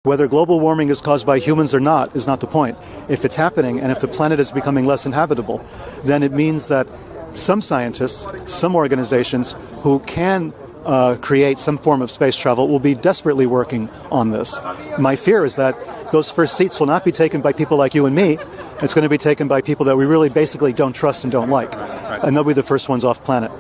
Whether global warming is caused by humans or not is not the point. If it's happening and if the planet is becoming less inhabitable, then it means that some scientists, some organizations who can create some form of space travel will be desperately working on this. My fear is that those first seats will not be taken by people like you and me. It's going to be taken by people that we really basically don't trust and don't like. Right. And they'll be the first ones off planet.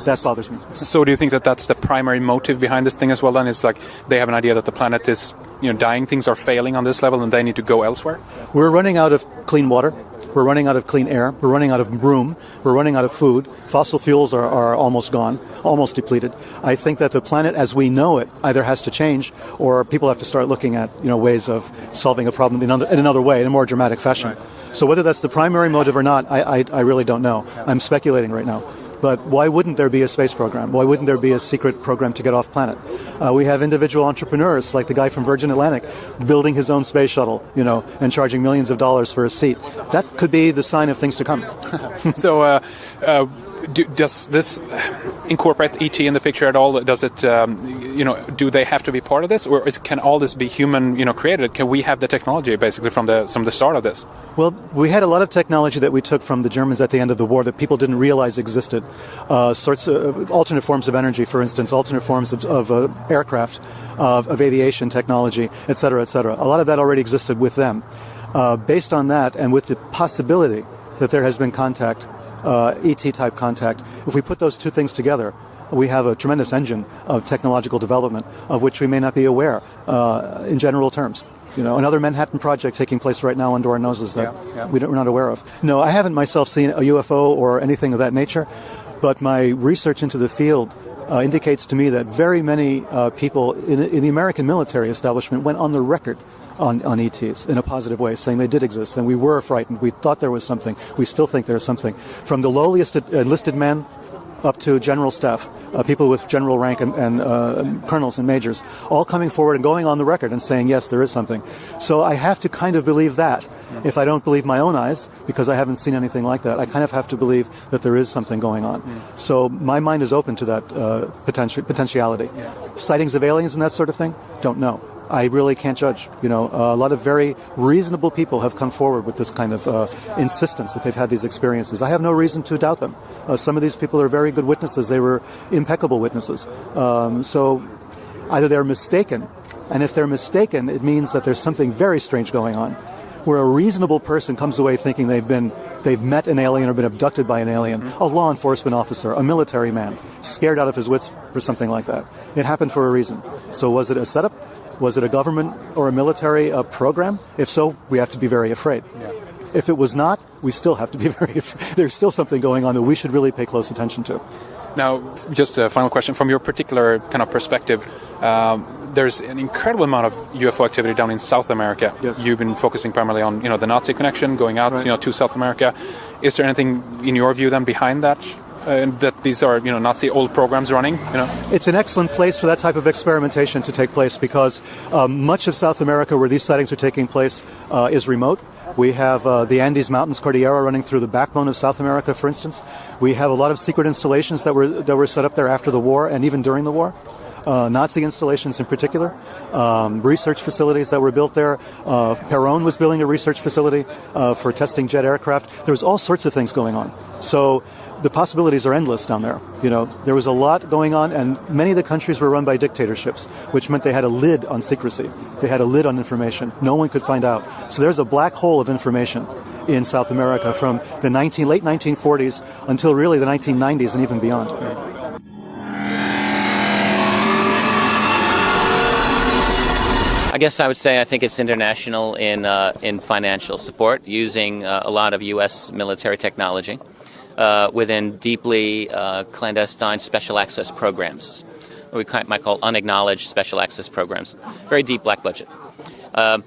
That bothers me. So do you think that that's the primary motive behind this thing as well then? It's like they have an idea that the planet is dying, things are failing on this level and they need to go elsewhere? We're running out of clean water. We're running out of clean air. We're running out of room. We're running out of food. Fossil fuels are almost gone, almost depleted. I think that the planet as we know it either has to change or people have to start looking at ways of solving a problem in another way, in a more dramatic fashion. Right. So whether that's the primary motive or not, I really don't know. I'm speculating right now. But why wouldn't there be a space program? Why wouldn't there be a secret program to get off planet? We have individual entrepreneurs like the guy from Virgin Atlantic building his own space shuttle, and charging millions of dollars for a seat. That could be the sign of things to come. So does this incorporate ET in the picture at all? Does it, do they have to be part of this? Or can all this be human, created? Can we have the technology basically from the start of this? Well, we had a lot of technology that we took from the Germans at the end of the war that people didn't realize existed. Sorts of alternate forms of energy, for instance, alternate forms of aircraft, of aviation technology, et cetera, et cetera. A lot of that already existed with them. Based on that and with the possibility that there has been contact, ET-type contact, if we put those two things together, we have a tremendous engine of technological development of which we may not be aware in general terms. Another Manhattan project taking place right now under our noses that we're not aware of. No, I haven't myself seen a UFO or anything of that nature, but my research into the field indicates to me that very many people in the American military establishment went on the record on ETs in a positive way, saying they did exist, and we were frightened. We thought there was something. We still think there's something. From the lowliest enlisted men up to general staff, people with general rank and colonels and majors, all coming forward and going on the record and saying, yes, there is something. So I have to kind of believe that. If I don't believe my own eyes, because I haven't seen anything like that, I kind of have to believe that there is something going on. So my mind is open to that potentiality. Sightings of aliens and that sort of thing? Don't know. I really can't judge. A lot of very reasonable people have come forward with this kind of insistence that they've had these experiences. I have no reason to doubt them. Some of these people are very good witnesses. They were impeccable witnesses. So either they're mistaken, and if they're mistaken, it means that there's something very strange going on, where a reasonable person comes away thinking they've met an alien or been abducted by an alien, a law enforcement officer, a military man, scared out of his wits for something like that. It happened for a reason. So was it a setup? Was it a government or a military program? If so, we have to be very afraid. If it was not, we still have to be very afraid. There's still something going on that we should really pay close attention to. Now, just a final question. From your particular kind of perspective, there's an incredible amount of UFO activity down in South America. Yes. You've been focusing primarily on, the Nazi connection, going out, right, to South America. Is there anything, in your view, then behind that? That these are, Nazi old programs running, It's an excellent place for that type of experimentation to take place because much of South America where these sightings are taking place is remote. We have the Andes Mountains Cordillera running through the backbone of South America, for instance. We have a lot of secret installations that were set up there after the war and even during the war. Nazi installations in particular, research facilities that were built there. Perón was building a research facility for testing jet aircraft. There's all sorts of things going on. So the possibilities are endless down there. There was a lot going on, and many of the countries were run by dictatorships, which meant they had a lid on secrecy. They had a lid on information. No one could find out. So there's a black hole of information in South America from the late 1940s until really the 1990s and even beyond. I guess I would say I think it's international in financial support, using a lot of U.S. military technology within deeply clandestine special access programs, what we might call unacknowledged special access programs. Very deep black budget. My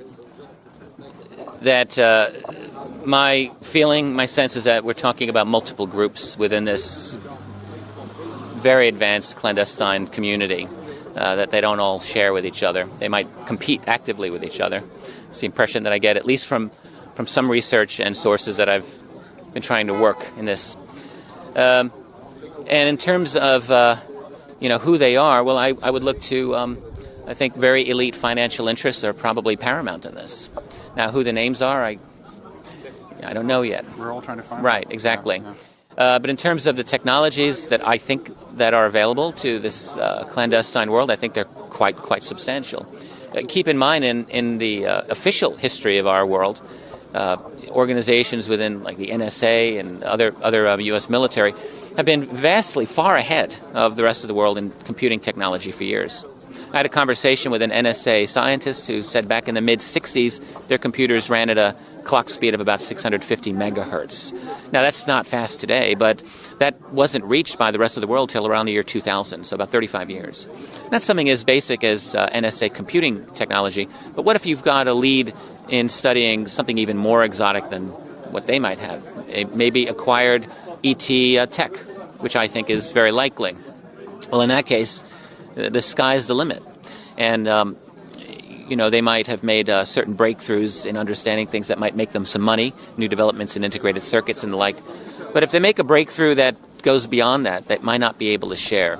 sense is that we're talking about multiple groups within this very advanced clandestine community. That they don't all share with each other. They might compete actively with each other. It's the impression that I get, at least from some research and sources that I've been trying to work in this. And in terms of who they are, well, I would look to I think very elite financial interests are probably paramount in this. Now, who the names are, I don't know yet. We're all trying to find Right, out. exactly. Yeah. But in terms of the technologies that I think that are available to this clandestine world, I think they're quite substantial. Keep in mind, in the official history of our world, organizations within like the NSA and other U.S. military have been vastly far ahead of the rest of the world in computing technology for years. I had a conversation with an NSA scientist who said back in the mid-'60s their computers ran at a clock speed of about 650 megahertz. Now, that's not fast today, but that wasn't reached by the rest of the world till around the year 2000, so about 35 years. That's something as basic as NSA computing technology, but what if you've got a lead in studying something even more exotic than what they might have? Maybe acquired ET tech, which I think is very likely. Well, in that case, the sky's the limit. And, they might have made certain breakthroughs in understanding things that might make them some money, new developments in integrated circuits and the like. But if they make a breakthrough that goes beyond that, they might not be able to share,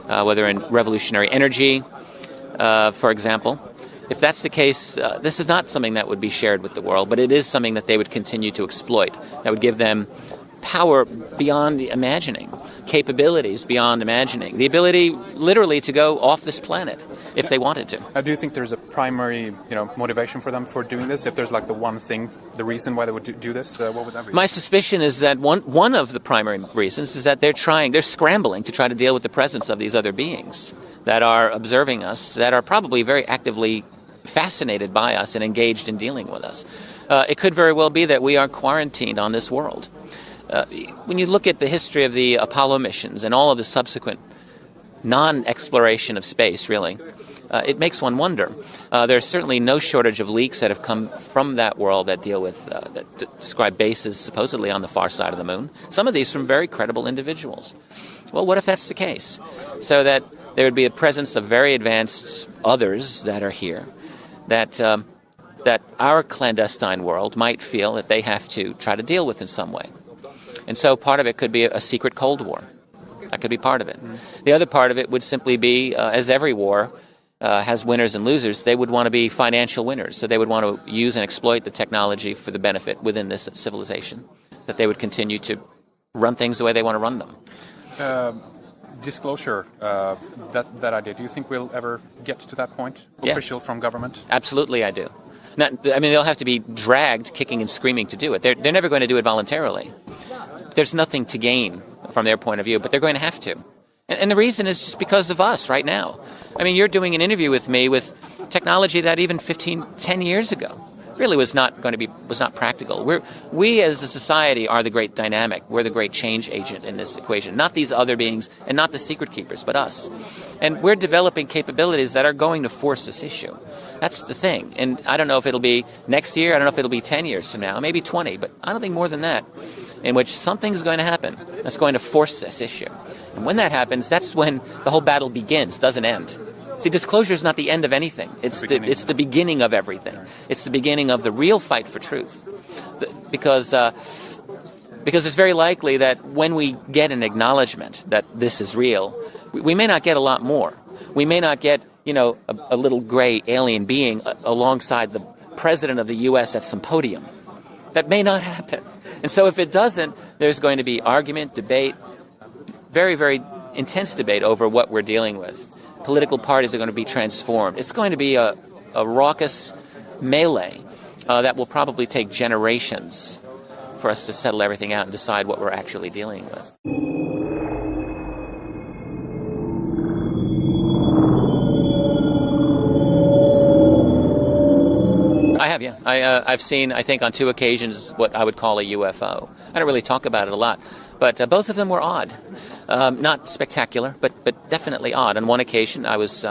whether in revolutionary energy, for example. If that's the case, this is not something that would be shared with the world, but it is something that they would continue to exploit. That would give them power beyond imagining, capabilities beyond imagining, the ability literally to go off this planet if they wanted to. Do you think there's a primary, motivation for them for doing this? If there's like the one thing, the reason why they would do this, what would that be? My suspicion is that one of the primary reasons is that they're scrambling to try to deal with the presence of these other beings that are observing us, that are probably very actively fascinated by us and engaged in dealing with us. It could very well be that we are quarantined on this world. When you look at the history of the Apollo missions and all of the subsequent non-exploration of space, really, it makes one wonder. There's certainly no shortage of leaks that have come from that world that deal with, that describe bases supposedly on the far side of the moon. Some of these from very credible individuals. Well, what if that's the case? So that there would be a presence of very advanced others that are here, that our clandestine world might feel that they have to try to deal with in some way. And so part of it could be a secret Cold War. That could be part of it. The other part of it would simply be, as every war has winners and losers, they would want to be financial winners. So they would want to use and exploit the technology for the benefit within this civilization, that they would continue to run things the way they want to run them. Disclosure, that idea, do you think we'll ever get to that point? Official from government? Absolutely, I do. They'll have to be dragged kicking and screaming to do it. They're never going to do it voluntarily. There's nothing to gain from their point of view, but they're going to have to. And the reason is just because of us right now. You're doing an interview with me with technology that even 10 years ago really was not practical. We as a society are the great dynamic. We're the great change agent in this equation. Not these other beings and not the secret keepers, but us. And we're developing capabilities that are going to force this issue. That's the thing. And I don't know if it'll be next year. I don't know if it'll be 10 years from now, maybe 20, but I don't think more than that, in which something's going to happen that's going to force this issue. And when that happens, that's when the whole battle begins, doesn't end. See, disclosure is not the end of anything. It's the beginning of everything. It's the beginning of the real fight for truth. Because it's very likely that when we get an acknowledgement that this is real, we may not get a lot more. We may not get, a little gray alien being alongside the president of the U.S. at some podium. That may not happen. And so if it doesn't, there's going to be argument, debate, very, very intense debate over what we're dealing with. Political parties are going to be transformed. It's going to be a raucous melee that will probably take generations for us to settle everything out and decide what we're actually dealing with. I have, yeah. I've seen, I think, on 2 occasions what I would call a UFO. I don't really talk about it a lot, but both of them were odd. Not spectacular, but definitely odd. On one occasion, I was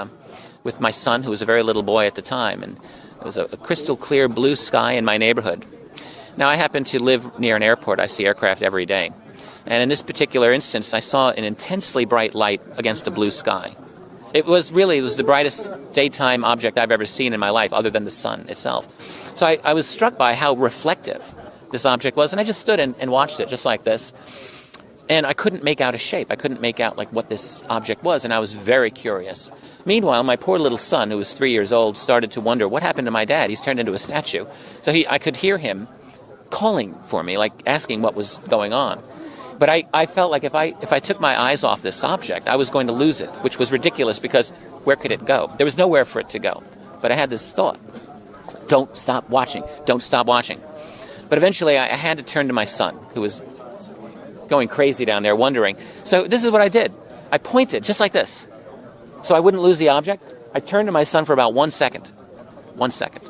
with my son, who was a very little boy at the time, and it was a crystal clear blue sky in my neighborhood. Now, I happen to live near an airport. I see aircraft every day. And in this particular instance, I saw an intensely bright light against a blue sky. It was the brightest daytime object I've ever seen in my life, other than the sun itself. So I was struck by how reflective this object was, and I just stood and watched it, just like this. And I couldn't make out a shape. I couldn't make out like what this object was, and I was very curious. Meanwhile, my poor little son, who was 3 years old, started to wonder, what happened to my dad? He's turned into a statue. So I could hear him calling for me, like asking what was going on. But I felt like if I took my eyes off this object, I was going to lose it, which was ridiculous because where could it go? There was nowhere for it to go. But I had this thought, don't stop watching, don't stop watching. But eventually I had to turn to my son, who was going crazy down there, wondering. So this is what I did. I pointed, just like this. So I wouldn't lose the object. I turned to my son for about 1 second. 1 second.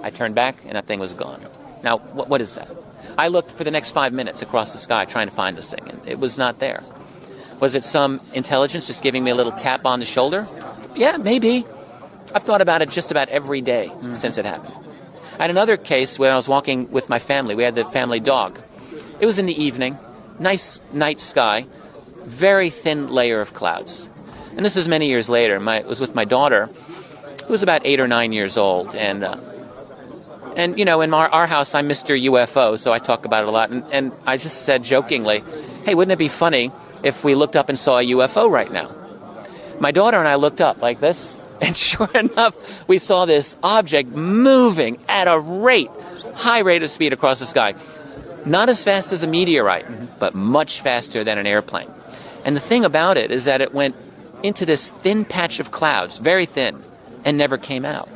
I turned back, and that thing was gone. Now, what is that? I looked for the next 5 minutes across the sky trying to find this thing, and it was not there. Was it some intelligence just giving me a little tap on the shoulder? Yeah, maybe. I've thought about it just about every day since it happened. I had another case where I was walking with my family. We had the family dog. It was in the evening. Nice night sky, very thin layer of clouds. And this was many years later. It was with my daughter, who was about 8 or 9 years old. And you know, in our house, I'm Mr. UFO, so I talk about it a lot. And I just said jokingly, hey, wouldn't it be funny if we looked up and saw a UFO right now? My daughter and I looked up like this, and sure enough, we saw this object moving at a high rate of speed across the sky. Not as fast as a meteorite, but much faster than an airplane. And the thing about it is that it went into this thin patch of clouds, very thin, and never came out.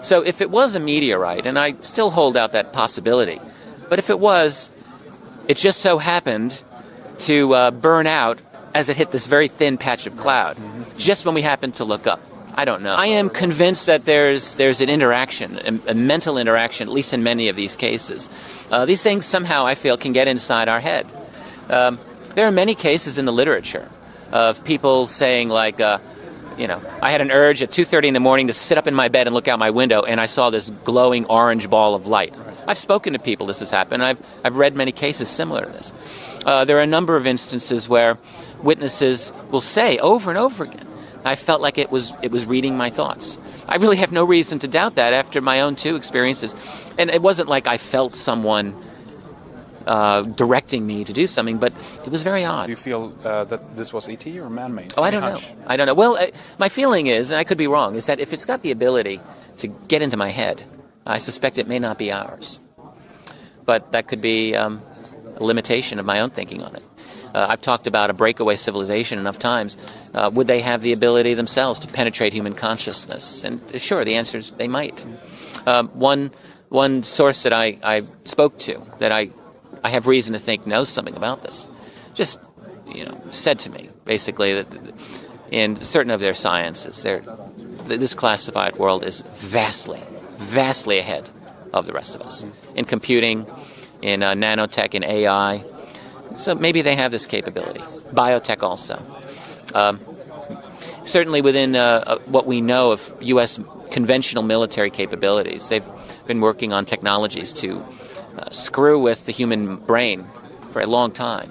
So if it was a meteorite, and I still hold out that possibility, but if it was, it just so happened to burn out as it hit this very thin patch of cloud, just when we happened to look up. I don't know. I am convinced that there's an interaction, a mental interaction, at least in many of these cases. These things somehow, I feel, can get inside our head. There are many cases in the literature of people saying, like, I had an urge at 2:30 in the morning to sit up in my bed and look out my window, and I saw this glowing orange ball of light. I've spoken to people this has happened. I've read many cases similar to this. There are a number of instances where witnesses will say over and over again, I felt like it was reading my thoughts. I really have no reason to doubt that after my own 2 experiences. And it wasn't like I felt someone directing me to do something, but it was very odd. Do you feel that this was ET or man-made? Oh, I don't know. I don't know. Well, my feeling is, and I could be wrong, is that if it's got the ability to get into my head, I suspect it may not be ours. But that could be a limitation of my own thinking on it. I've talked about a breakaway civilization enough times. Would they have the ability themselves to penetrate human consciousness? And sure, the answer is they might. One source that I spoke to, that I have reason to think knows something about this, just said to me basically that in certain of their sciences, this classified world is vastly ahead of the rest of us in computing, in nanotech, in AI. So maybe they have this capability. Biotech also. Certainly within what we know of U.S. conventional military capabilities, they've been working on technologies to screw with the human brain for a long time.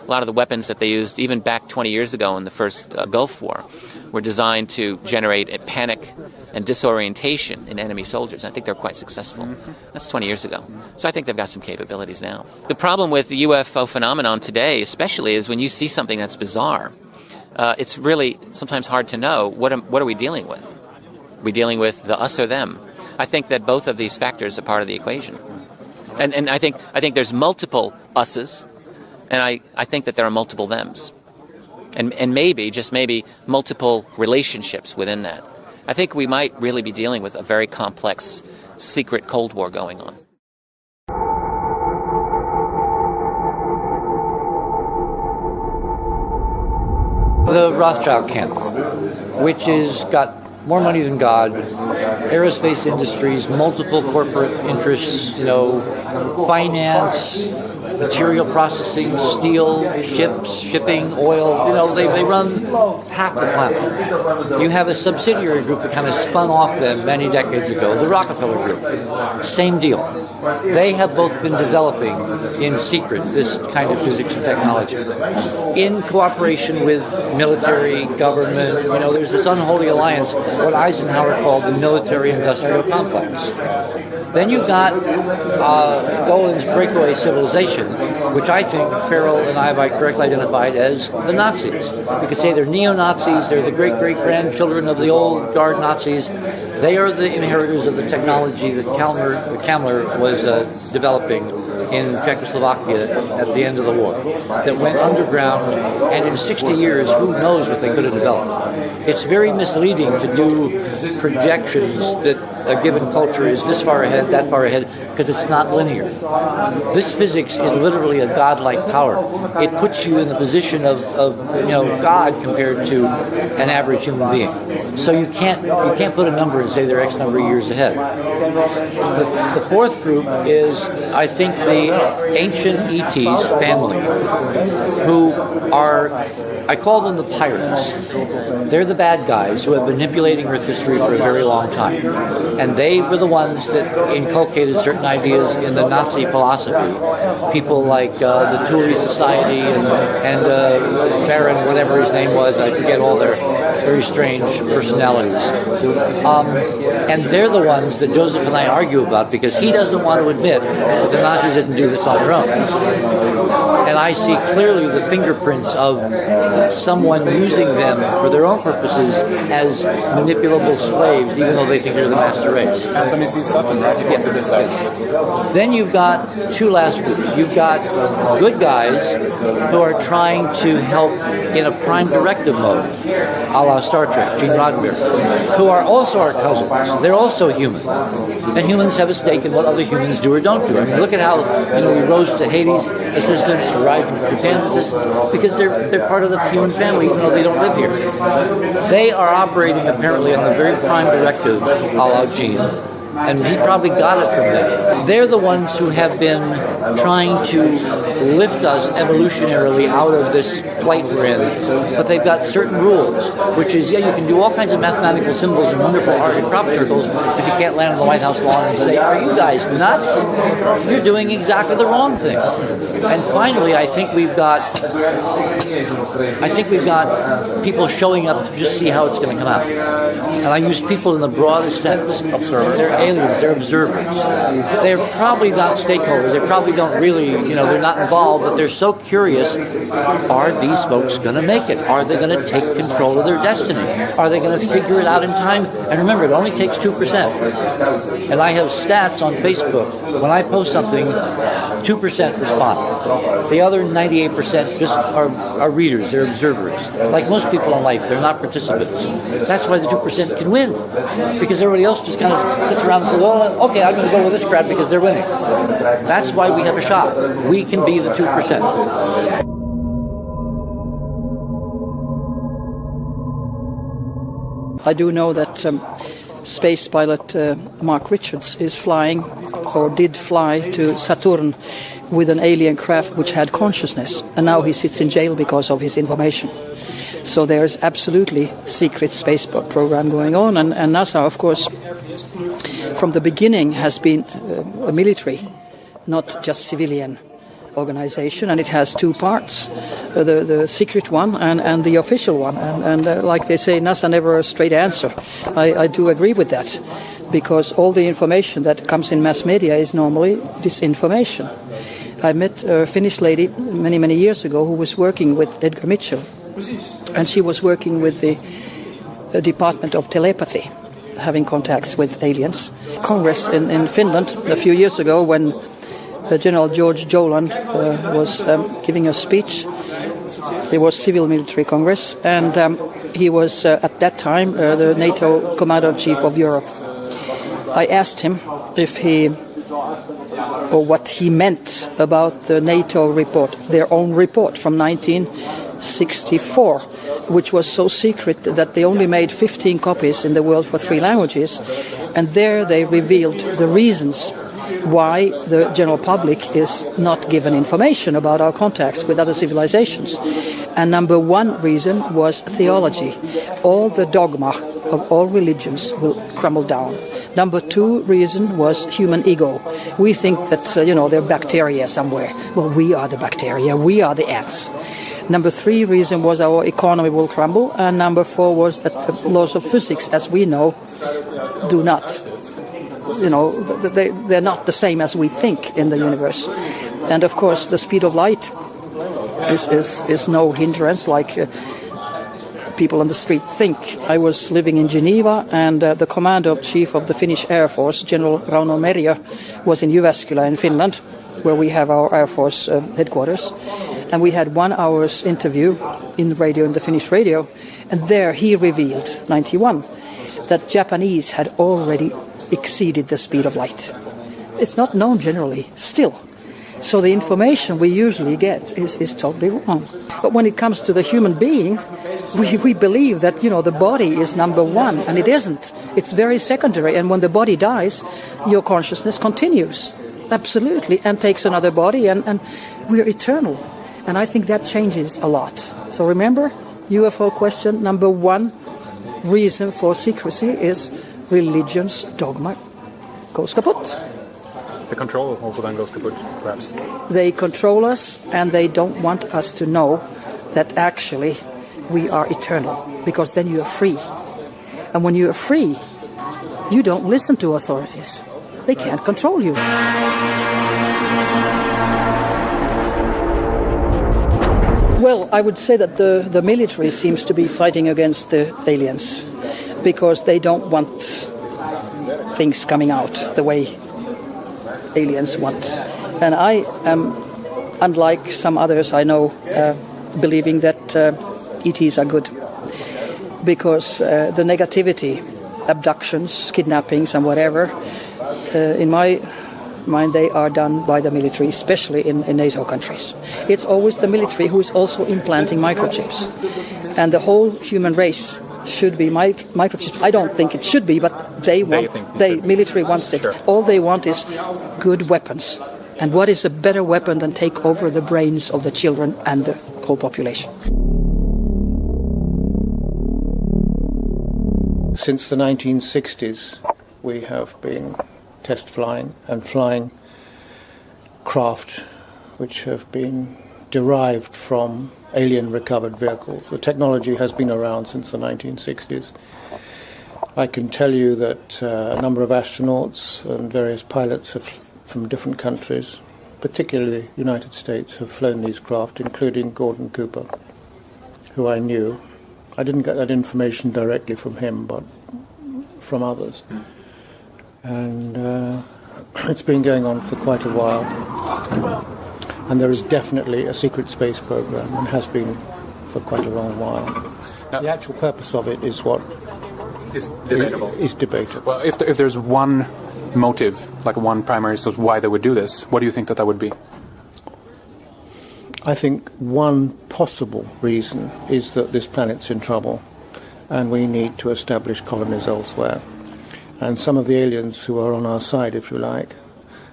A lot of the weapons that they used, even back 20 years ago in the first Gulf War, were designed to generate a panic and disorientation in enemy soldiers. I think they're quite successful. That's 20 years ago. So I think they've got some capabilities now. The problem with the UFO phenomenon today, especially, is when you see something that's bizarre, it's really sometimes hard to know what are we dealing with. Are we dealing with the us or them? I think that both of these factors are part of the equation. And I think there's multiple us's, and I think that there are multiple thems. And maybe, just maybe, multiple relationships within that. I think we might really be dealing with a very complex, secret Cold War going on. The Rothschild camp, which has got more money than God, aerospace industries, multiple corporate interests, finance, material processing, steel, ships, shipping, oil, they run half the planet. You have a subsidiary group that kind of spun off them many decades ago, the Rockefeller Group. Same deal. They have both been developing in secret this kind of physics and technology. In cooperation with military, government, there's this unholy alliance, what Eisenhower called the military-industrial complex. Then you've got Dolan's breakaway civilization, which I think Farrell and I might correctly identified as the Nazis. You could say they're neo-Nazis, they're the great-great-grandchildren of the old guard Nazis. They are the inheritors of the technology that Kamler was developing in Czechoslovakia at the end of the war, that went underground, and in 60 years, who knows what they could have developed. It's very misleading to do projections that a given culture is this far ahead, that far ahead, because it's not linear. This physics is literally a godlike power. It puts you in the position of God compared to an average human being. So you can't put a number and say they're X number of years ahead. The fourth group is, I think, the ancient ETs family, who are, I call them the pirates. They're the bad guys who have been manipulating Earth history for a very long time. And they were the ones that inculcated certain ideas in the Nazi philosophy. People like the Thule Society and Farron, whatever his name was, I forget all their very strange personalities. And they're the ones that Joseph and I argue about, because he doesn't want to admit that the Nazis didn't do this on their own. And I see clearly the fingerprints of someone using them for their own purposes as manipulable slaves, even though they think they're the master race. Anthony C. Sutton, right? He pointed this out. Then you've got two last groups. You've got good guys who are trying to help in a prime directive mode, a la Star Trek, Gene Roddenberry, who are also our cousins. They're also human. And humans have a stake in what other humans do or don't do. I mean, look at how we rose to Hades assistants, or rise to Japan's assistants, because they're part of the human family, even though they don't live here. They are operating apparently on the very prime directive, a la Gene. And he probably got it from them. They're the ones who have been trying to lift us evolutionarily out of this plight we're in. But they've got certain rules, which is, you can do all kinds of mathematical symbols and wonderful art and crop circles if you can't land on the White House lawn and say, are you guys nuts? You're doing exactly the wrong thing. And finally, I think we've got people showing up to just see how it's going to come out. And I use people in the broadest sense. Observers. They're aliens, they're observers. They're probably not stakeholders, they probably don't really, they're not involved, but they're so curious, are these folks going to make it? Are they going to take control of their destiny? Are they going to figure it out in time? And remember, it only takes 2%. And I have stats on Facebook. When I post something, 2% respond. The other 98% just are readers, they're observers. Like most people in life, they're not participants. That's why the 2% can win, because everybody else just kind of sits around and says, well, okay, I'm going to go with this crowd because they're winning. That's why we have a shot. We can be the 2%. I do know that space pilot Mark Richards is flying, or did fly, to Saturn with an alien craft which had consciousness, and now he sits in jail because of his information. So there's absolutely secret space program going on, and NASA, of course, from the beginning has been a military, not just civilian organization, and it has two parts, the secret one and the official one, and like they say, NASA never a straight answer. I do agree with that, because all the information that comes in mass media is normally disinformation. I met a Finnish lady many years ago who was working with Edgar Mitchell, and she was working with the Department of Telepathy, having contacts with aliens. Congress in Finland a few years ago, when General George Joland was giving a speech. There was civil military Congress, and he was at that time the NATO Commander-in-Chief of Europe. I asked him if what he meant about the NATO report, their own report from 1964, which was so secret that they only made 15 copies in the world for 3 languages, and there they revealed the reasons why the general public is not given information about our contacts with other civilizations. And number one reason was theology. All the dogma of all religions will crumble down. Number 2 reason was human ego. We think that, there are bacteria somewhere. Well, we are the bacteria. We are the ants. Number 3 reason was our economy will crumble. And number 4 was that the laws of physics, as we know, do not, they're not the same as we think in the universe. And of course, the speed of light is no hindrance like people on the street think. I was living in Geneva, and the commander-in-chief of the Finnish Air Force, General Rauno Merja, was in Jyväskylä in Finland, where we have our Air Force headquarters. And we had 1 hour's interview in the Finnish radio, and there he revealed, 91, that Japanese had already exceeded the speed of light. It's not known generally, still. So the information we usually get is totally wrong. But when it comes to the human being, we believe that, the body is number one, and it isn't. It's very secondary, and when the body dies, your consciousness continues, absolutely, and takes another body, and we're eternal. And I think that changes a lot. So remember, UFO question number 1, reason for secrecy is religion's dogma goes kaput. The control also then goes kaput, perhaps. They control us, and they don't want us to know that actually we are eternal, because then you are free. And when you are free, you don't listen to authorities. They can't control you. Well, I would say that the military seems to be fighting against the aliens, because they don't want things coming out the way aliens want. And I am, unlike some others I know, believing that ETs are good, because the negativity, abductions, kidnappings and whatever, in my mind they are done by the military, especially in NATO countries. It's always the military who is also implanting microchips, and the whole human race should be microchips. I don't think it should be, but military wants it. Sure. All they want is good weapons. And what is a better weapon than take over the brains of the children and the whole population? Since the 1960s, we have been test flying and flying craft which have been derived from alien recovered vehicles. The technology has been around since the 1960s. I can tell you that a number of astronauts and various pilots from different countries, particularly the United States, have flown these craft, including Gordon Cooper, who I knew. I didn't get that information directly from him, but from others. And it's been going on for quite a while. And there is definitely a secret space program, and has been for quite a long while. Now, the actual purpose of it is what is debatable. Is debatable. Well, if there's one motive, like one primary source, why they would do this, what do you think that would be? I think one possible reason is that this planet's in trouble, and we need to establish colonies elsewhere. And some of the aliens who are on our side, if you like,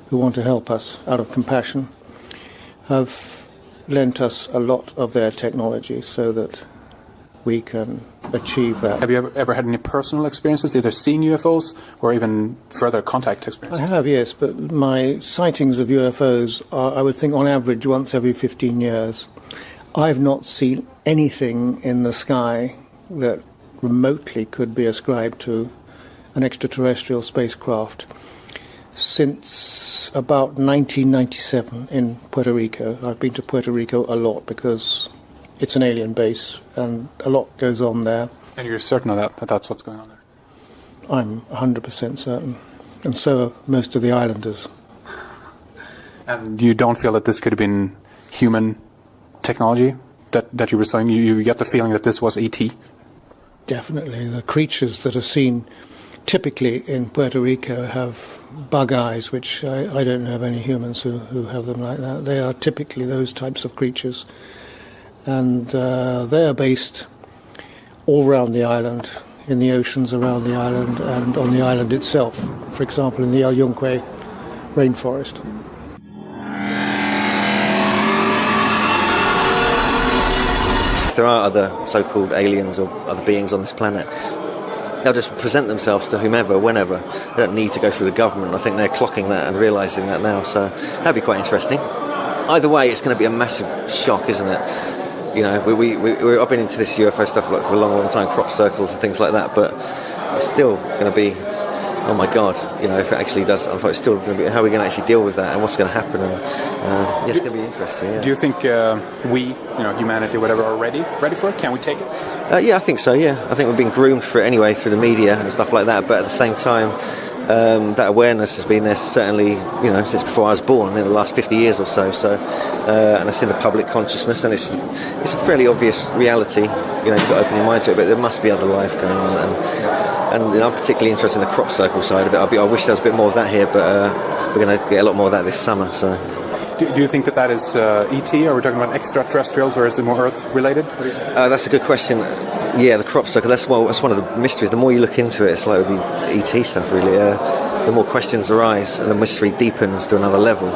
who want to help us out of compassion, have lent us a lot of their technology so that we can achieve that. Have you ever had any personal experiences, either seeing UFOs or even further contact experiences? I have, yes, but my sightings of UFOs are, I would think, on average once every 15 years. I've not seen anything in the sky that remotely could be ascribed to an extraterrestrial spacecraft since about 1997 in Puerto Rico. I've been to Puerto Rico a lot because it's an alien base and a lot goes on there. And you're certain of that that's what's going on there? I'm 100% certain. And so are most of the islanders. And you don't feel that this could have been human technology that you were saying? You get the feeling that this was ET? Definitely. The creatures that are seen typically in Puerto Rico have bug eyes, which I don't know of any humans who have them like that. They are typically those types of creatures. And they are based all around the island, in the oceans around the island, and on the island itself. For example, in the El Yunque rainforest. If there are other so-called aliens or other beings on this planet, they'll just present themselves to whomever, whenever. They don't need to go through the government. I think they're clocking that and realising that now, so that'd be quite interesting. Either way, it's going to be a massive shock, isn't it? You know, I've been into this UFO stuff for a long, long time, crop circles and things like that, but it's still going to be oh my God, if it actually does, I thought it's still going to be, how are we going to actually deal with that and what's going to happen? And it's going to be interesting. Yeah. Do you think we, humanity, whatever, are ready for it? Can we take it? Yeah, I think so, yeah. I think we've been groomed for it anyway through the media and stuff like that, but at the same time, that awareness has been there certainly, since before I was born, in the last 50 years or so. And it's in the public consciousness, and it's a fairly obvious reality. You've got to open your mind to it, but there must be other life going on. And I'm particularly interested in the crop circle side of it. I wish there was a bit more of that here, but we're going to get a lot more of that this summer. So. Do you think that is ET? Are we talking about extraterrestrials, or is it more Earth-related? That's a good question. Yeah, the crop circle, that's one of the mysteries. The more you look into it, it's like it would be ET stuff, really. The more questions arise, and the mystery deepens to another level.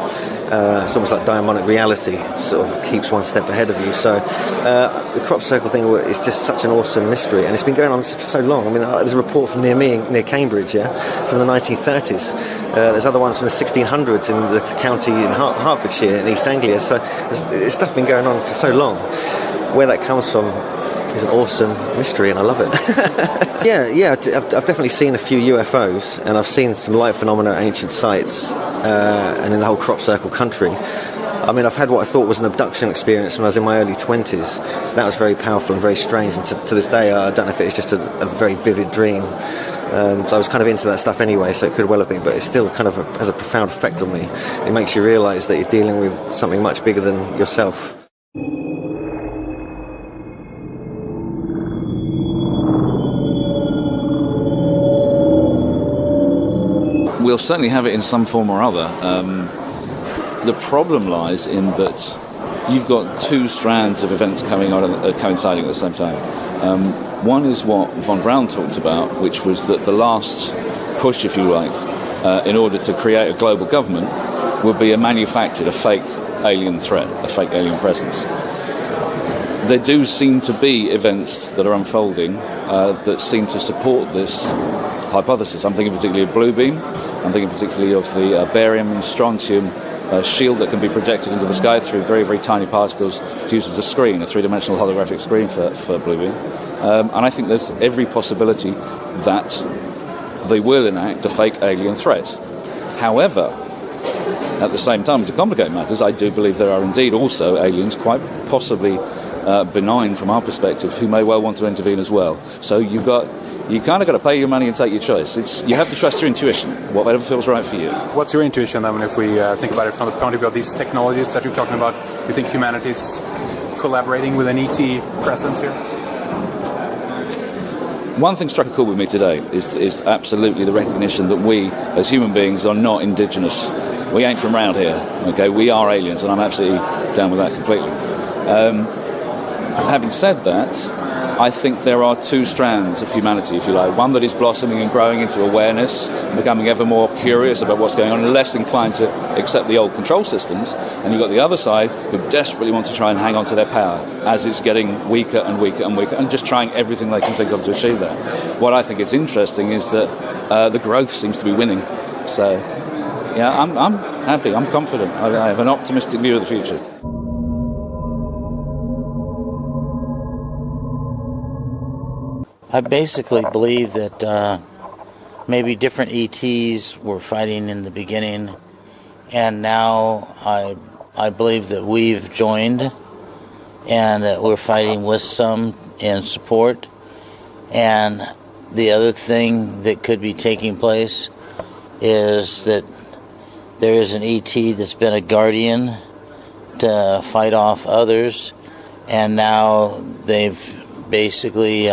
It's almost like diamonic reality. It sort of keeps one step ahead of you. So the crop circle thing is just such an awesome mystery, and it's been going on for so long. I mean, there's a report from near me, near Cambridge, from the 1930s. There's other ones from the 1600s in the county in Hertfordshire, in East Anglia. So there's stuff been going on for so long. Where that comes from is an awesome mystery, and I love it. Yeah, I've definitely seen a few UFOs, and I've seen some light phenomena at ancient sites, and in the whole crop circle country. I mean, I've had what I thought was an abduction experience when I was in my early 20s, so that was very powerful and very strange, and to this day I don't know if it's just a very vivid dream. So I was kind of into that stuff anyway, so it could well have been, but it still kind of has a profound effect on me. It makes you realise that you're dealing with something much bigger than yourself. We'll certainly have it in some form or other. The problem lies in that you've got two strands of events coinciding at the same time. One is what von Braun talked about, which was that the last push, if you like, in order to create a global government would be a fake alien threat, a fake alien presence. There do seem to be events that are unfolding that seem to support this hypothesis. I'm thinking particularly of Blue Beam. I'm thinking particularly of the barium and strontium shield that can be projected into the sky through very, very tiny particles to use as a screen, a three-dimensional holographic screen for Blue Beam. And I think there's every possibility that they will enact a fake alien threat. However, at the same time, to complicate matters, I do believe there are indeed also aliens, quite possibly benign from our perspective, who may well want to intervene as well. So you kind of got to pay your money and take your choice. You have to trust your intuition, whatever feels right for you. What's your intuition then, if we think about it from the point of view of these technologies that you're talking about? Do you think humanity's collaborating with an ET presence here? One thing struck a chord with me today is absolutely the recognition that we, as human beings, are not indigenous. We ain't from round here, okay? We are aliens, and I'm absolutely down with that completely. Having said that, I think there are two strands of humanity, if you like. One that is blossoming and growing into awareness, becoming ever more curious about what's going on, and less inclined to accept the old control systems. And you've got the other side who desperately want to try and hang on to their power as it's getting weaker and weaker and weaker, and just trying everything they can think of to achieve that. What I think is interesting is that the growth seems to be winning. So, yeah, I'm happy, I'm confident. I have an optimistic view of the future. I basically believe that maybe different ETs were fighting in the beginning, and now I believe that we've joined and that we're fighting with some in support. And the other thing that could be taking place is that there is an ET that's been a guardian to fight off others, and now they've basically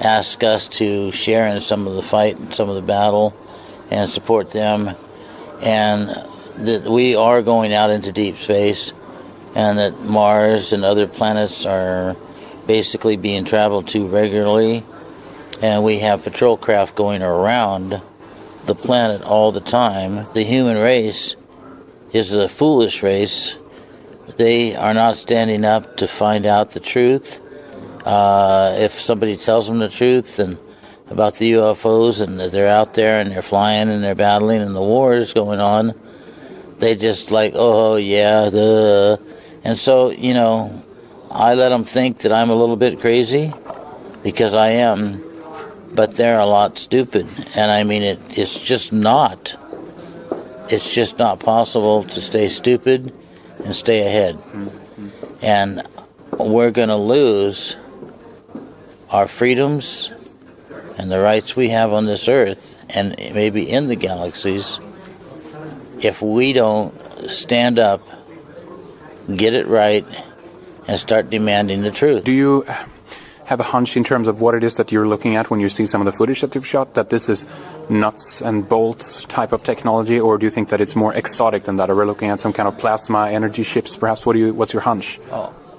ask us to share in some of the fight and some of the battle and support them, and that we are going out into deep space, and that Mars and other planets are basically being traveled to regularly, and we have patrol craft going around the planet all the time. The human race is a foolish race. They are not standing up to find out the truth. If somebody tells them the truth and about the UFOs and that they're out there and they're flying and they're battling and the war is going on, they just like, oh yeah, duh. And so, I let them think that I'm a little bit crazy, because I am. but they're a lot stupid. And I mean, it's just not possible to stay stupid and stay ahead. Mm-hmm. And we're going to lose our freedoms and the rights we have on this earth and maybe in the galaxies if we don't stand up, get it right, and start demanding the truth. Do you have a hunch in terms of what it is that you're looking at when you see some of the footage that you've shot, that this is nuts and bolts type of technology, or do you think that it's more exotic than that? Or we're looking at some kind of plasma energy ships, perhaps? What's your hunch?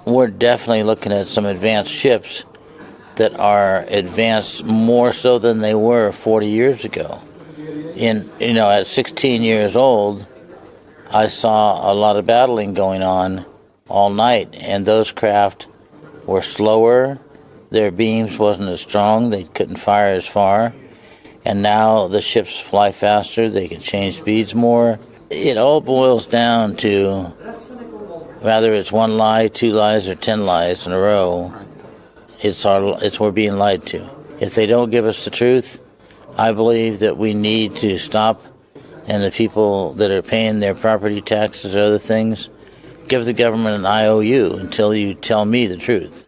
We're definitely looking at some advanced ships that are advanced more so than they were 40 years ago. At 16 years old, I saw a lot of battling going on all night, and those craft were slower, their beams wasn't as strong, they couldn't fire as far, and now the ships fly faster, they can change speeds more. It all boils down to whether it's one lie, 2 lies, or 10 lies in a row. It's we're being lied to. If they don't give us the truth, I believe that we need to stop, and the people that are paying their property taxes or other things, give the government an IOU until you tell me the truth.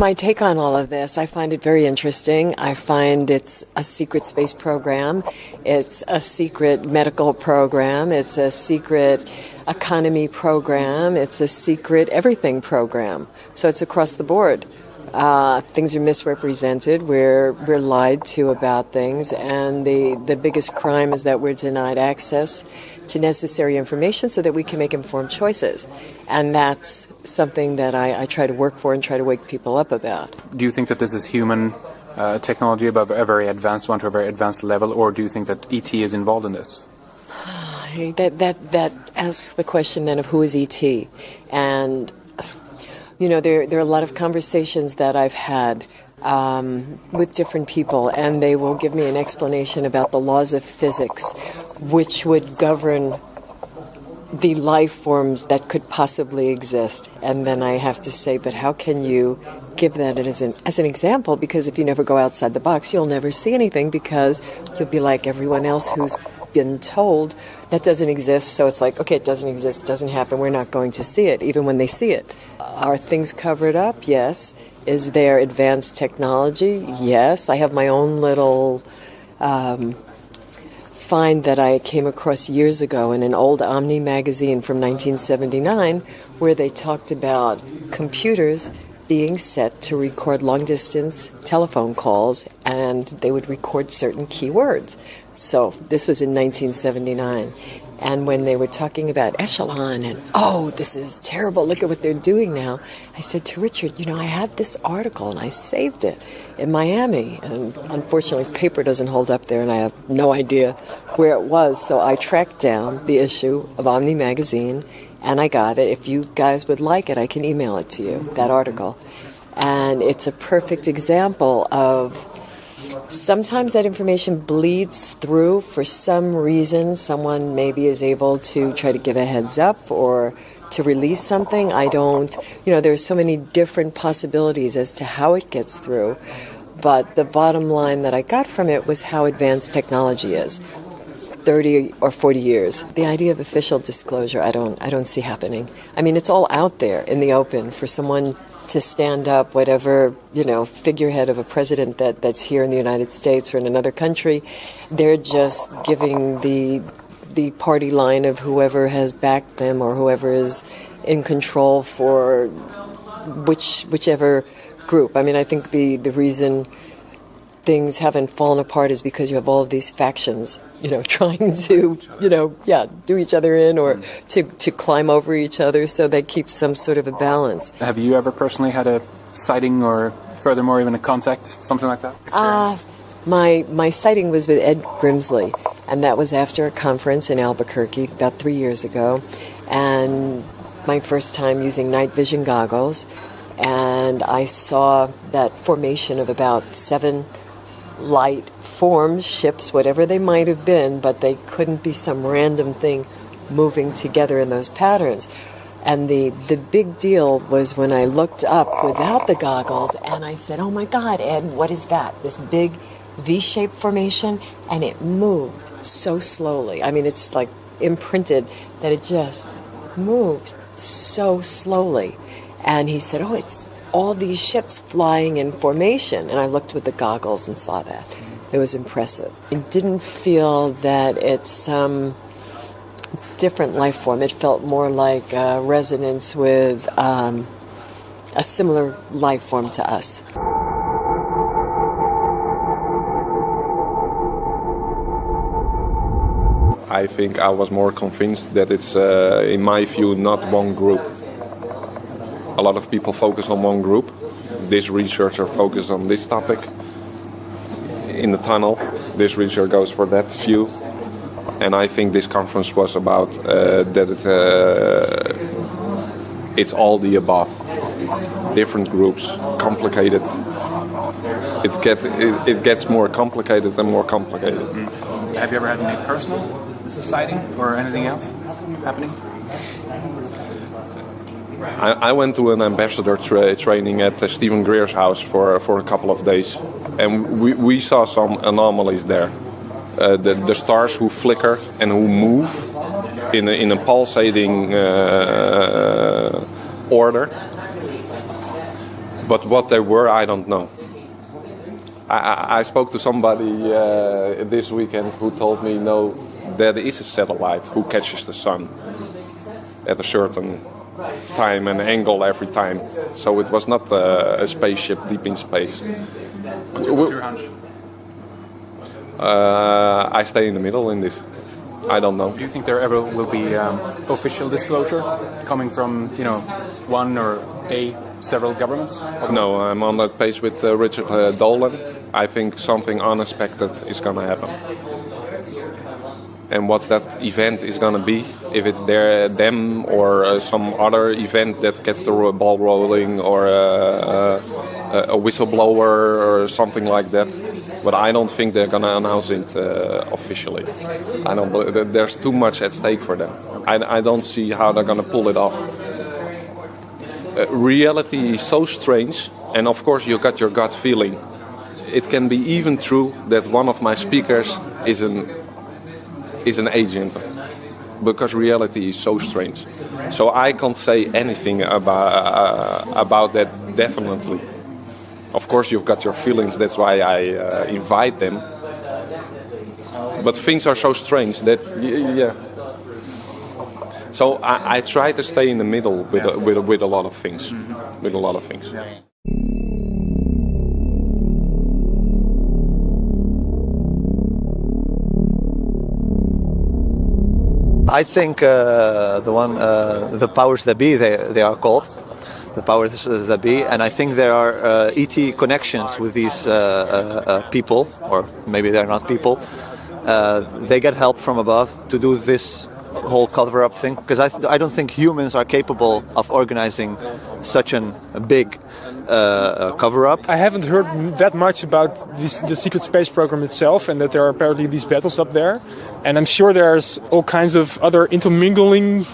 My take on all of this, I find it very interesting. I find it's a secret space program. It's a secret medical program. It's a secret economy program. It's a secret everything program. So it's across the board. Things are misrepresented. We're lied to about things. And the biggest crime is that we're denied access to necessary information so that we can make informed choices. And that's something that I try to work for and try to wake people up about. Do you think that this is human technology above a very advanced one to a very advanced level, or do you think that ET is involved in this? That asks the question then of who is ET. And, there are a lot of conversations that I've had with different people, and they will give me an explanation about the laws of physics, which would govern the life forms that could possibly exist. And then I have to say, but how can you give that as an example? Because if you never go outside the box, you'll never see anything, because you'll be like everyone else who's been told that doesn't exist. So it's like, okay, it doesn't exist, doesn't happen, we're not going to see it, even when they see it. Are things covered up? Yes. Is there advanced technology? Yes. I have my own little find that I came across years ago in an old Omni magazine from 1979, where they talked about computers being set to record long-distance telephone calls, and they would record certain keywords. So this was in 1979. And when they were talking about echelon and, oh, this is terrible, look at what they're doing now, I said to Richard, I had this article and I saved it in Miami. And unfortunately, paper doesn't hold up there and I have no idea where it was. So I tracked down the issue of Omni Magazine and I got it. If you guys would like it, I can email it to you, that article. And it's a perfect example of sometimes that information bleeds through. For some reason, someone maybe is able to try to give a heads up or to release something. I don't, there's so many different possibilities as to how it gets through. But the bottom line that I got from it was how advanced technology is. 30 or 40 years. The idea of official disclosure, I don't see happening. I mean, it's all out there in the open for someone to stand up, whatever, figurehead of a president that's here in the United States or in another country. They're just giving the party line of whoever has backed them or whoever is in control for whichever group. I mean, I think the reason things haven't fallen apart is because you have all of these factions, trying to, do each other in or to climb over each other, so they keep some sort of a balance. Have you ever personally had a sighting or furthermore even a contact, something like that? My sighting was with Ed Grimsley, and that was after a conference in Albuquerque about 3 years ago, and my first time using night vision goggles, and I saw that formation of about 7 light forms, ships, whatever they might have been, but they couldn't be some random thing moving together in those patterns. And the big deal was when I looked up without the goggles and I said, oh my God, Ed, what is that? This big V-shaped formation, and it moved so slowly. I mean, it's like imprinted that it just moved so slowly. And he said, oh, it's all these ships flying in formation. And I looked with the goggles and saw that. It was impressive. I didn't feel that it's some different life form. It felt more like a resonance with a similar life form to us. I think I was more convinced that it's, in my view, not one group. A lot of people focus on one group. This researcher focuses on this topic in the tunnel. This researcher goes for that view. And I think this conference was about that it's all the above. Different groups, complicated. It gets more complicated and more complicated. Have you ever had any personal sighting or anything else happening? I went to an ambassador training at Stephen Greer's house for a couple of days, and we saw some anomalies there. The stars who flicker and who move in a pulsating order. But what they were, I don't know. I spoke to somebody this weekend who told me, no, there is a satellite who catches the sun at a certain time and angle every time. So it was not a spaceship deep in space. What's your hunch? I stay in the middle in this. I don't know. Do you think there ever will be official disclosure coming from, one or several governments? No, I'm on that page with Richard Dolan. I think something unexpected is going to happen. And what that event is going to be, if it's them or some other event that gets the ball rolling, or a whistleblower or something like that. But I don't think they're going to announce it officially. I don't believe there's too much at stake for them. I don't see how they're going to pull it off. Reality is so strange, and of course you got your gut feeling. It can be even true that one of my speakers is an agent, because reality is so strange. So I can't say anything about that definitely. Of course you've got your feelings, that's why I invite them. But things are so strange that, yeah. So I try to stay in the middle with a lot of things. With a lot of things. I think the powers that be, they are called, the powers that be, and I think there are ET connections with these people, or maybe they're not people. They get help from above to do this whole cover-up thing, because I don't think humans are capable of organizing such a big cover-up. I haven't heard that much about the secret space program itself, and that there are apparently these battles up there. And I'm sure there's all kinds of other intermingling,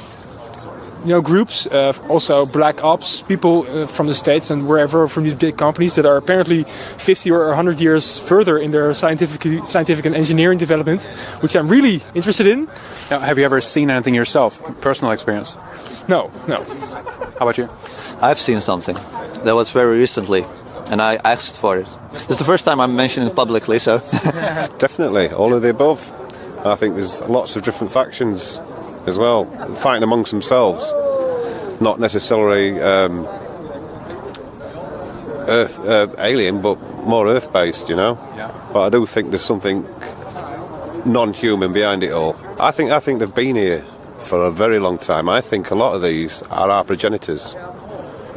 groups, also black ops people from the States and wherever from these big companies that are apparently 50 or 100 years further in their scientific and engineering development, which I'm really interested in. Now, have you ever seen anything yourself, personal experience? No. How about you? I've seen something. That was very recently, and I asked for it. This is the first time I'm mentioning it publicly, so... Definitely, all of the above. I think there's lots of different factions as well, fighting amongst themselves, not necessarily alien, but more Earth-based, Yeah. But I do think there's something non-human behind it all. I think they've been here for a very long time. I think a lot of these are our progenitors.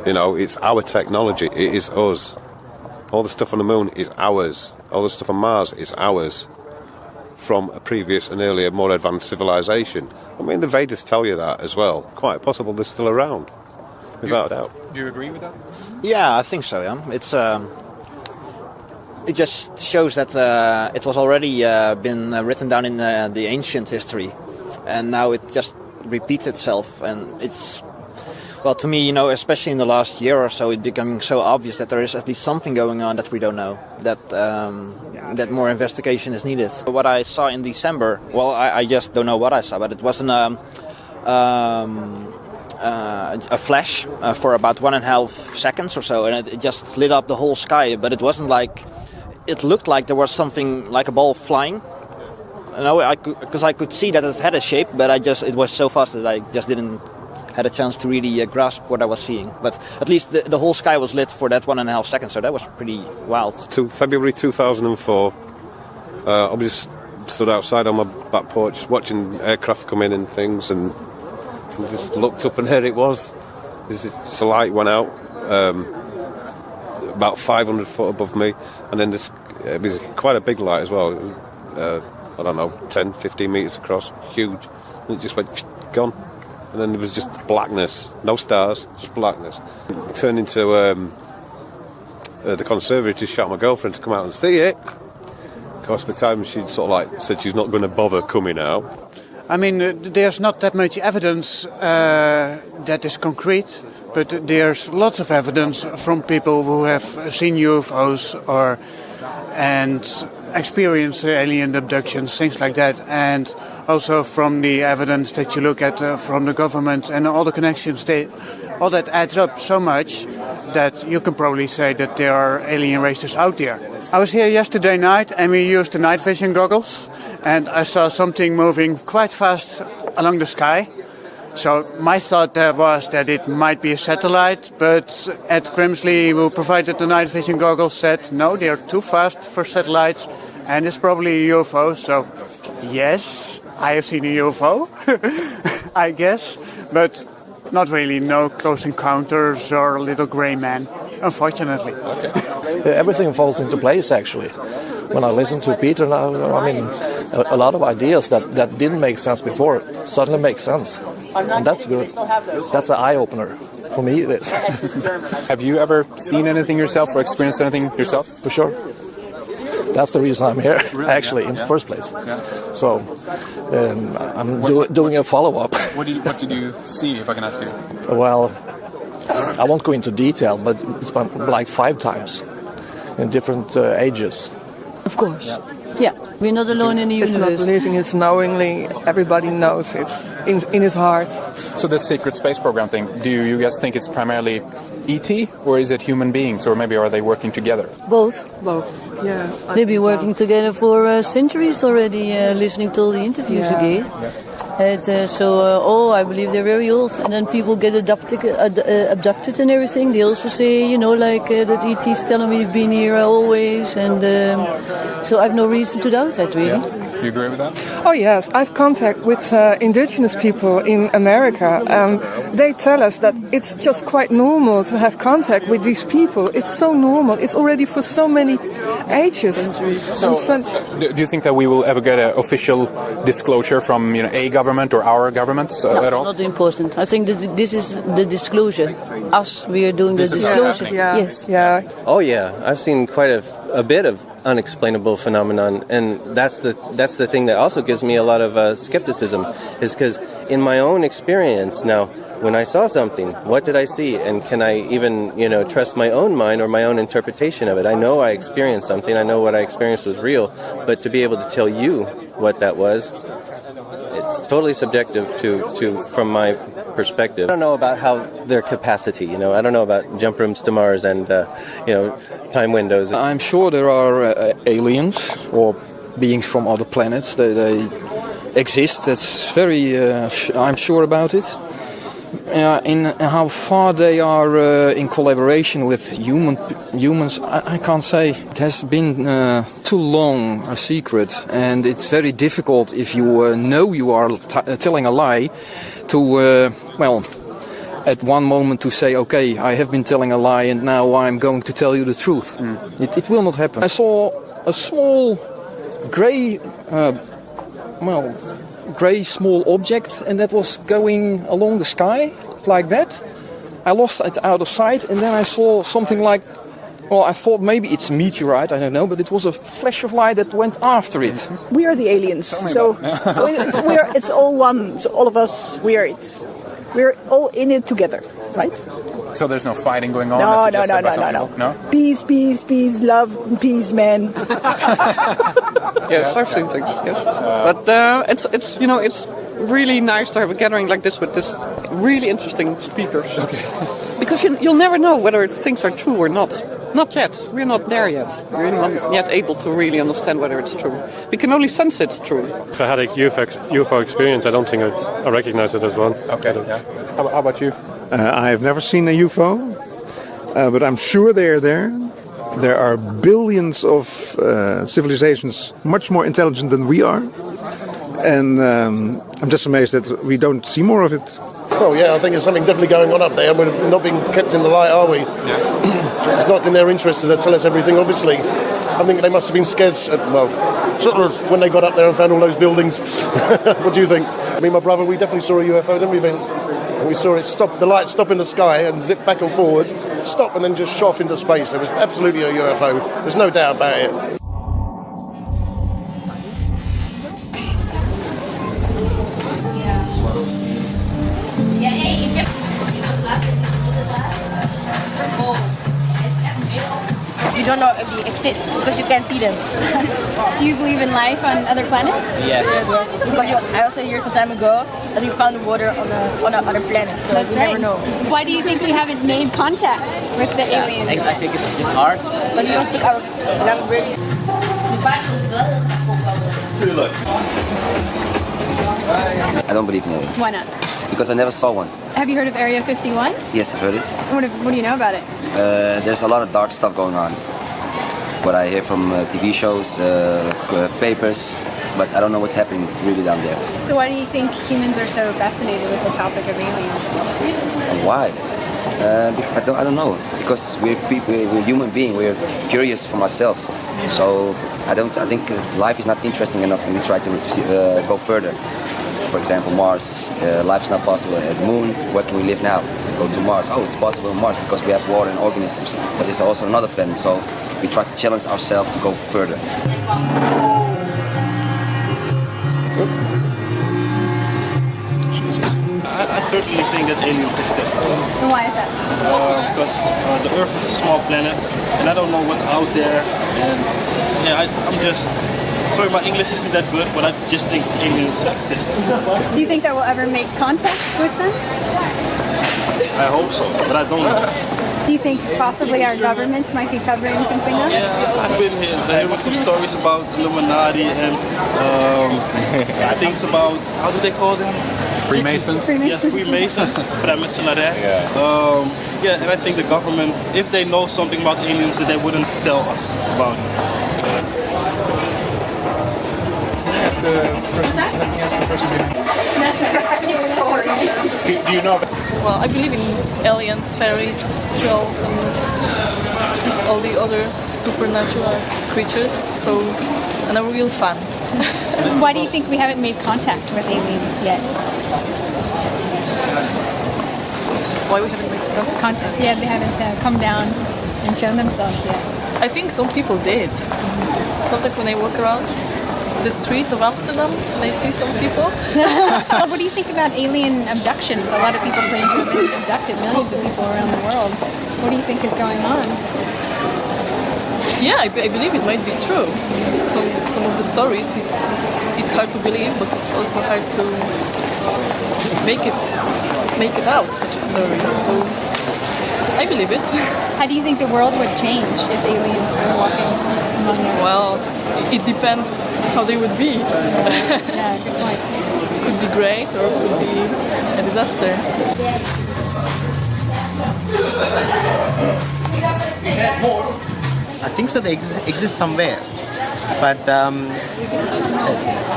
It's our technology. It is us. All the stuff on the moon is ours. All the stuff on Mars is ours. From a previous and earlier, more advanced civilization. I mean, the Vedas tell you that as well. Quite possible they're still around, without a doubt. Do you agree with that? Yeah, I think so. Yeah, it just shows that it was already been written down in the ancient history, and now it just repeats itself, and it's Well, to me, especially in the last year or so, it's becoming so obvious that there is at least something going on that we don't know, that more investigation is needed. What I saw in December, well, I just don't know what I saw, but it wasn't a flash for about 1.5 seconds or so, and it just lit up the whole sky, but it wasn't like, it looked like there was something like a ball flying. Because I could see that it had a shape, but it was so fast that I just didn't had a chance to really grasp what I was seeing. But at least the whole sky was lit for that 1.5 seconds, so that was pretty wild. To February 2004, I just stood outside on my back porch watching aircraft come in and things, and just looked up and there it was. Just a light went out about 500 foot above me, and then it was quite a big light as well. It was, I don't know, 10, 15 metres across, huge. And it just went, gone. And then there was just blackness, no stars, just blackness. It turned into the conservatory to shout my girlfriend to come out and see it. Of course, by the time she'd sort of said she's not going to bother coming out. I mean, there's not that much evidence that is concrete, but there's lots of evidence from people who have seen UFOs and experienced alien abductions, things like that, and also from the evidence that you look at from the government and all the connections, all that adds up so much that you can probably say that there are alien races out there. I was here yesterday night and we used the night vision goggles, and I saw something moving quite fast along the sky. So my thought there was that it might be a satellite, but Ed Grimsley, who provided the night vision goggles, said no, they're too fast for satellites and it's probably a UFO. So yes, I have seen a UFO, I guess, but not really, no close encounters or little grey man, unfortunately. Everything falls into place, actually. When I listen to Peter now, I mean, a lot of ideas that didn't make sense before suddenly make sense. And that's good. That's an eye-opener. For me, it is. Have you ever seen anything yourself or experienced anything yourself? For sure. That's the reason I'm here, actually, in the first place. Yeah. So, I'm doing a follow-up. What did you see, if I can ask you? Well, I won't go into detail, but it's been like 5 times in different ages. Of course. Yeah, we're not alone in the universe. It's not believing, it's knowingly. Everybody knows it in his heart. So this secret space program thing, do you guys think it's primarily ET, or is it human beings, or maybe are they working together? Both. Both, yes. They've been working together for centuries already, listening to all the interviews you gave. Yeah. And I believe they're very old. And then people get abducted and everything. They also say, that ET's telling me we've been here always. And so I have no reason to doubt that, really. Yeah. You agree with that? Oh, yes. I have contact with indigenous people in America. They tell us that it's just quite normal to have contact with these people. It's so normal. It's already for so many ages. So, do you think that we will ever get an official disclosure from a government or our governments at all? No, it's not important. I think that this is the disclosure. Us, we are doing the disclosure. Yes. Yeah. Oh, yeah. I've seen quite a bit of unexplainable phenomenon, and that's the thing that also gives me a lot of skepticism, is because in my own experience now, when I saw something, what did I see, and can I even trust my own mind or my own interpretation of it? I know I experienced something, I know what I experienced was real, but to be able to tell you what that was, it's totally subjective to from my perspective. I don't know about how their capacity, I don't know about jump rooms to Mars and time windows. I'm sure there are aliens or beings from other planets. They exist. That's very. I'm sure about it. In how far they are in collaboration with humans, I can't say. It has been too long a secret, and it's very difficult if you know you are telling a lie to at one moment to say, okay, I have been telling a lie and now I'm going to tell you the truth. It will not happen. I saw a small grey small object, and that was going along the sky like that. I lost it out of sight, and then I saw something like, I thought maybe it's a meteorite, I don't know, but it was a flash of light that went after it. We are the aliens, so it's all one. So all of us, we are it. We're all in it together, right? So there's no fighting going on? No. Peace, peace, peace, love, peace, man. Yes, I've seen things. Yes, but it's really nice to have a gathering like this with this really interesting speakers. Okay. Because you'll never know whether things are true or not. Not yet. We're not there yet. We're not yet able to really understand whether it's true. We can only sense it's true. If I had a UFO experience, I don't think I recognize it as one. Okay. Yeah. How about you? I have never seen a UFO, but I'm sure they are there. There are billions of civilizations much more intelligent than we are. And I'm just amazed that we don't see more of it. Well, yeah, I think there's something definitely going on up there. We're not being kept in the light, are we? Yeah. It's not in their interest to tell us everything, obviously. I think they must have been scared, when they got up there and found all those buildings. What do you think? Me and my brother, we definitely saw a UFO, didn't we, Vince? And we saw it stop, the light stop in the sky and zip back and forward, stop and then just shot off into space. It was absolutely a UFO. There's no doubt about it. You don't know if they exist because you can't see them. Do you believe in life on other planets? Yes. Because I also heard some time ago that we found water on other planets. So That's we right. never know. Why do you think we haven't made contact with the aliens? I think it's just hard. But we don't speak our language. I don't believe in aliens. Why not? Because I never saw one. Have you heard of Area 51? Yes, I've heard it. What do you know about it? There's a lot of dark stuff going on. What I hear from TV shows, papers, but I don't know what's happening really down there. So why do you think humans are so fascinated with the topic of aliens? Why? I don't know. Because we're people, we're human beings. We're curious for ourselves. So I think life is not interesting enough, and we try to go further. For example, Mars, life's not possible. At the Moon, where can we live now? Go to Mars. Oh, it's possible on Mars because we have water and organisms. But it's also another planet, so we try to challenge ourselves to go further. I certainly think that aliens exist. So why is that? Because the Earth is a small planet, and I don't know what's out there. And yeah, I'm just. Sorry, my English isn't that good, but I just think aliens exist. Do you think that we'll ever make contact with them? I hope so, but I don't know. Do you think possibly our governments might be covering something up? Yeah, I've been here with some stories about Illuminati and things about, how do they call them? Freemasons? Yeah, Freemasons. Yeah, and I think the government, if they know something about aliens, that they wouldn't tell us about it. Do you know? Well, I believe in aliens, fairies, trolls, and all the other supernatural creatures. So, and are real fun. Why do you think we haven't made contact with aliens yet? Why we haven't made contact? Yeah, they haven't come down and shown themselves yet. I think some people did. Sometimes when I walk around the street of Amsterdam and I see some people. What do you think about alien abductions? A lot of people claim to have been abducted, millions of people around the world. What do you think is going on? Yeah, I believe it might be true. Some of the stories, it's hard to believe, but it's also hard to make it out, such a story. So I believe it. How do you think the world would change if aliens were walking among us? Well, it depends how they would be. Yeah, good point. Could be great or could be a disaster. I think so. They exist somewhere, but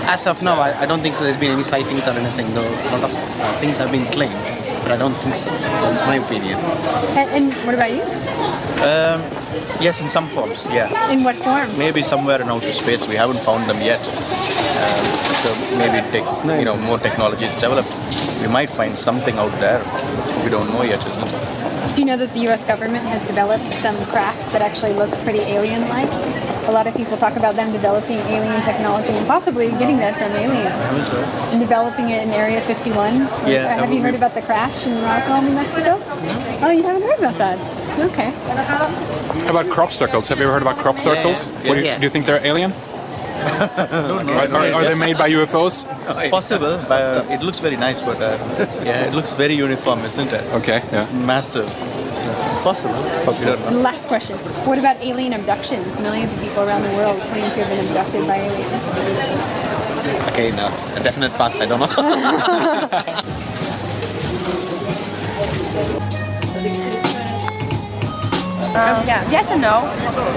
as of now, I don't think so. There's been any sightings or anything. Though a lot of things have been claimed, but I don't think so. That's my opinion. And what about you? Yes, in some forms. Yeah. In what form? Maybe somewhere in outer space. We haven't found them yet. So maybe more technology is developed. We might find something out there. We don't know yet, isn't it? Do you know that the U.S. government has developed some crafts that actually look pretty alien-like? A lot of people talk about them developing alien technology and possibly getting that from aliens. And developing it in Area 51. Yeah. Have you heard about the crash in Roswell, New Mexico? No. Oh, you haven't heard about that? Okay. How about crop circles? Have you ever heard about crop circles? Yeah. Do you think they're alien? Are they made by UFOs? Possible, but it looks very nice, but it looks very uniform, isn't it? Okay, yeah. It's massive. Possible. Last question. What about alien abductions? Millions of people around the world claim to have been abducted by aliens. Okay, no, a definite pass. I don't know. Yeah. Yes and no.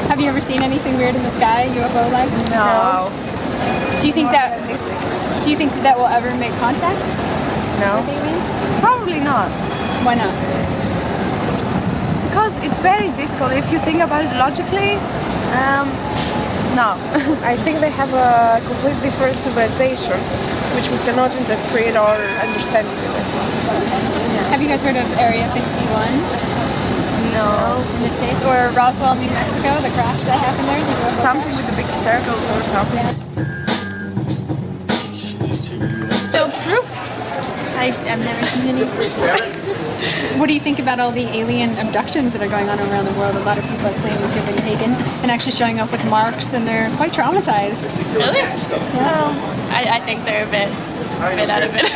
Have you ever seen anything weird in the sky, UFO like? No. Do you think that will ever make contacts? No. With aliens? Probably not. Why not? Because it's very difficult if you think about it logically. No. I think they have a completely different civilization, which we cannot interpret or understand easily. Have you guys heard of Area 51? No. In the States? Or Roswell, New Mexico, the crash that happened there? Something with the big circles or something. So proof? I've never seen any proof. What do you think about all the alien abductions that are going on around the world? A lot of people are claiming to have been taken and actually showing up with marks, and they're quite traumatized. Really? Yeah. I think they're a bit out of it.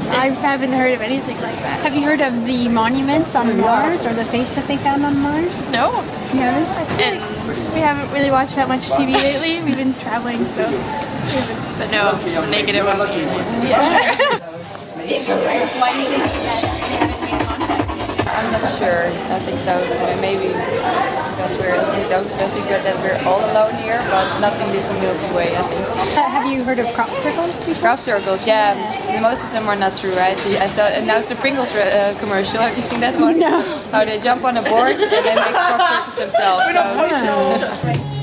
I haven't heard of anything like that. Have you heard of the monuments on Mars or the face that they found on Mars? No. You haven't? And we haven't really watched that much TV lately. We've been traveling, so. But no, it's a negative one. Yeah. Why do you think they haven't made contact? I'm not sure. I think so. Maybe because we don't think that we're all alone here, but not in this Milky Way, I think. Have you heard of crop circles before? Crop circles, yeah. Most of them are not true, right? I saw, and now it's the Pringles commercial. Have you seen that one? No. How they jump on a board and they make crop circles themselves. So.